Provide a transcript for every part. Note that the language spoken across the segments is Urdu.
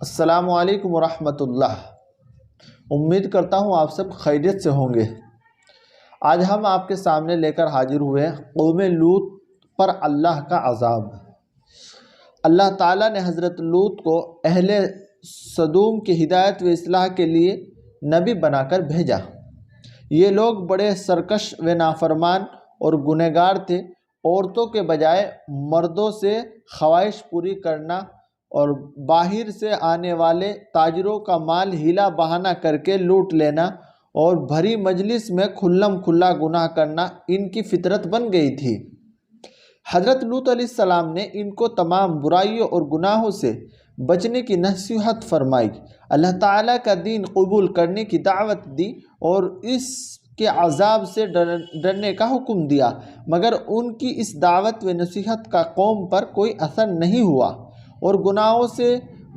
السلام علیکم ورحمۃ اللہ۔ امید کرتا ہوں آپ سب خیریت سے ہوں گے۔ آج ہم آپ کے سامنے لے کر حاضر ہوئے قوم لوط پر اللہ کا عذاب۔ اللہ تعالیٰ نے حضرت لوط کو اہل سدوم کی ہدایت و اصلاح کے لیے نبی بنا کر بھیجا۔ یہ لوگ بڑے سرکش و نافرمان اور گنہگار تھے۔ عورتوں کے بجائے مردوں سے خواہش پوری کرنا اور باہر سے آنے والے تاجروں کا مال ہیلا بہانہ کر کے لوٹ لینا اور بھری مجلس میں کھلم کھلا گناہ کرنا ان کی فطرت بن گئی تھی۔ حضرت لوط علیہ السلام نے ان کو تمام برائیوں اور گناہوں سے بچنے کی نصیحت فرمائی، اللہ تعالیٰ کا دین قبول کرنے کی دعوت دی اور اس کے عذاب سے ڈرنے کا حکم دیا، مگر ان کی اس دعوت و نصیحت کا قوم پر کوئی اثر نہیں ہوا اور گناہوں سے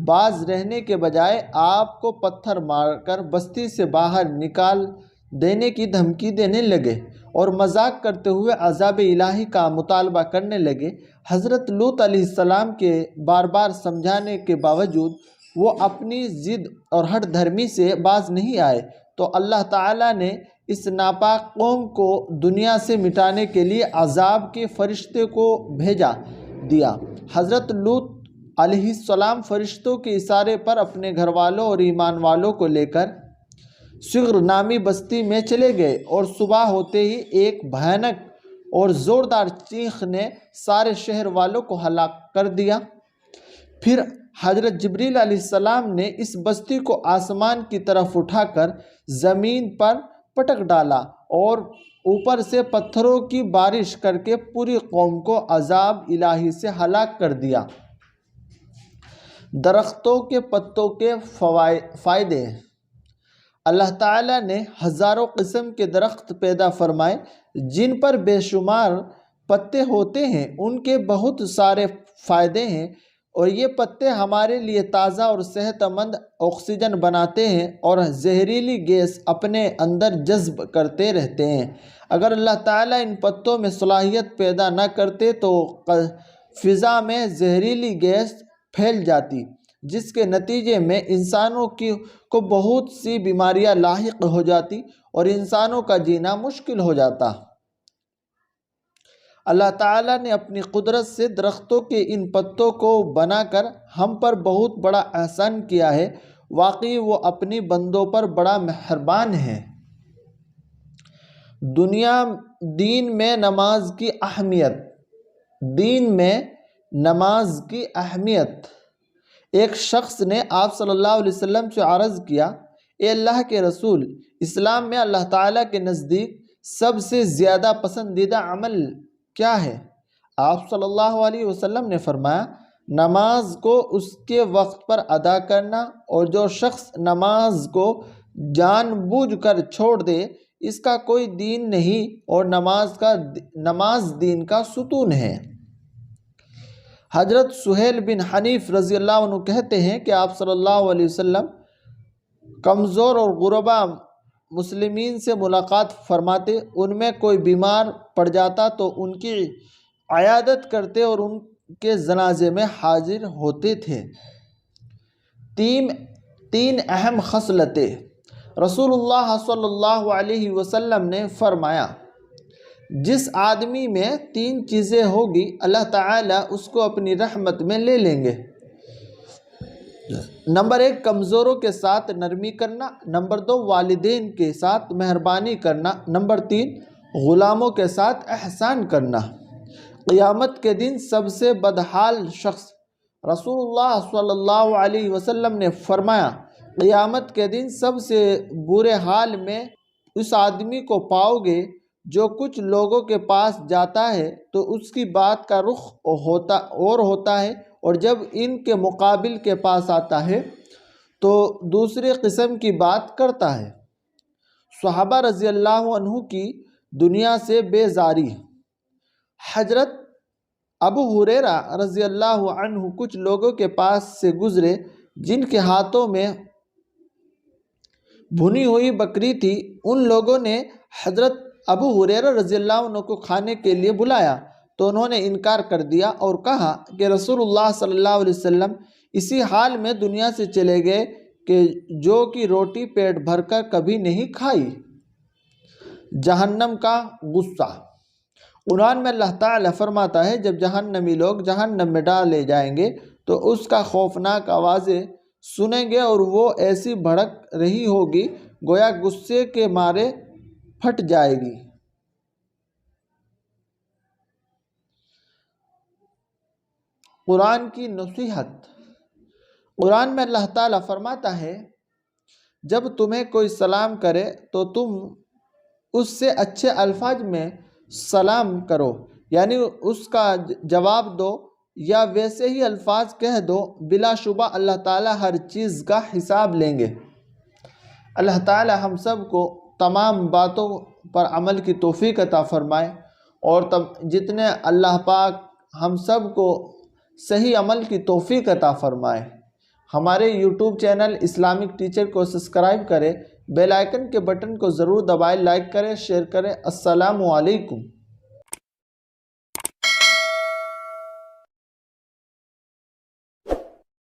باز رہنے کے بجائے آپ کو پتھر مار کر بستی سے باہر نکال دینے کی دھمکی دینے لگے اور مذاق کرتے ہوئے عذاب الہی کا مطالبہ کرنے لگے۔ حضرت لوط علیہ السلام کے بار بار سمجھانے کے باوجود وہ اپنی ضد اور ہٹ دھرمی سے باز نہیں آئے تو اللہ تعالیٰ نے اس ناپاک قوم کو دنیا سے مٹانے کے لیے عذاب کے فرشتے کو بھیجا دیا۔ حضرت لوط علیہ السلام فرشتوں کے اشارے پر اپنے گھر والوں اور ایمان والوں کو لے کر صغر نامی بستی میں چلے گئے اور صبح ہوتے ہی ایک بھیانک اور زوردار چیخ نے سارے شہر والوں کو ہلاک کر دیا۔ پھر حضرت جبریل علیہ السلام نے اس بستی کو آسمان کی طرف اٹھا کر زمین پر پٹک ڈالا اور اوپر سے پتھروں کی بارش کر کے پوری قوم کو عذاب الہی سے ہلاک کر دیا۔ درختوں کے پتوں کے فائدے۔ اللہ تعالیٰ نے ہزاروں قسم کے درخت پیدا فرمائے جن پر بے شمار پتے ہوتے ہیں۔ ان کے بہت سارے فائدے ہیں اور یہ پتے ہمارے لیے تازہ اور صحت مند آکسیجن بناتے ہیں اور زہریلی گیس اپنے اندر جذب کرتے رہتے ہیں۔ اگر اللہ تعالیٰ ان پتوں میں صلاحیت پیدا نہ کرتے تو فضا میں زہریلی گیس پھیل جاتی، جس کے نتیجے میں انسانوں کو بہت سی بیماریاں لاحق ہو جاتی اور انسانوں کا جینا مشکل ہو جاتا۔ اللہ تعالیٰ نے اپنی قدرت سے درختوں کے ان پتوں کو بنا کر ہم پر بہت بڑا احسان کیا ہے، واقعی وہ اپنی بندوں پر بڑا مہربان ہے۔ دین میں نماز کی اہمیت۔ دین میں نماز کی اہمیت۔ ایک شخص نے آپ صلی اللہ علیہ وسلم سے عرض کیا، اے اللہ کے رسول، اسلام میں اللہ تعالیٰ کے نزدیک سب سے زیادہ پسندیدہ عمل کیا ہے؟ آپ صلی اللہ علیہ وسلم نے فرمایا، نماز کو اس کے وقت پر ادا کرنا، اور جو شخص نماز کو جان بوجھ کر چھوڑ دے اس کا کوئی دین نہیں، اور نماز دین کا ستون ہے۔ حضرت سہیل بن حنیف رضی اللہ عنہ کہتے ہیں کہ آپ صلی اللہ علیہ وسلم کمزور اور غربا مسلمین سے ملاقات فرماتے، ان میں کوئی بیمار پڑ جاتا تو ان کی عیادت کرتے اور ان کے جنازے میں حاضر ہوتے تھے۔ تین اہم خصلتیں۔ رسول اللہ صلی اللہ علیہ وسلم نے فرمایا، جس آدمی میں تین چیزیں ہوگی اللہ تعالیٰ اس کو اپنی رحمت میں لے لیں گے۔ نمبر 1، کمزوروں کے ساتھ نرمی کرنا۔ نمبر 2، والدین کے ساتھ مہربانی کرنا۔ نمبر 3، غلاموں کے ساتھ احسان کرنا۔ قیامت کے دن سب سے بدحال شخص۔ رسول اللہ صلی اللہ علیہ وسلم نے فرمایا، قیامت کے دن سب سے برے حال میں اس آدمی کو پاؤ گے جو کچھ لوگوں کے پاس جاتا ہے تو اس کی بات کا رخ ہوتا ہے، اور جب ان کے مقابل کے پاس آتا ہے تو دوسری قسم کی بات کرتا ہے۔ صحابہ رضی اللہ عنہ کی دنیا سے بیزاری۔ حضرت ابو ہریرہ رضی اللہ عنہ کچھ لوگوں کے پاس سے گزرے جن کے ہاتھوں میں بھنی ہوئی بکری تھی۔ ان لوگوں نے حضرت ابو ہریرہ رضی اللہ عنہ کو کھانے کے لیے بلایا تو انہوں نے انکار کر دیا اور کہا کہ رسول اللہ صلی اللہ علیہ وسلم اسی حال میں دنیا سے چلے گئے کہ جو کہ روٹی پیٹ بھر کر کبھی نہیں کھائی۔ جہنم کا غصہ۔ قرآن میں اللہ تعالیٰ فرماتا ہے جب جہنمی لوگ جہنم میں ڈالے جائیں گے تو اس کا خوفناک آوازیں سنیں گے اور وہ ایسی بھڑک رہی ہوگی گویا غصے کے مارے پھٹ جائے گی۔ قرآن کی نصیحت۔ قرآن میں اللہ تعالیٰ فرماتا ہے جب تمہیں کوئی سلام کرے تو تم اس سے اچھے الفاظ میں سلام کرو، یعنی اس کا جواب دو یا ویسے ہی الفاظ کہہ دو، بلا شبہ اللہ تعالیٰ ہر چیز کا حساب لیں گے۔ اللہ تعالیٰ ہم سب کو تمام باتوں پر عمل کی توفیق عطا فرمائے اور جتنے اللہ پاک ہم سب کو صحیح عمل کی توفیق عطا فرمائے۔ ہمارے یوٹیوب چینل اسلامک ٹیچر کو سبسکرائب کریں، بیل آئیکن کے بٹن کو ضرور دبائیں، لائک کریں، شیئر کریں۔ السلام علیکم۔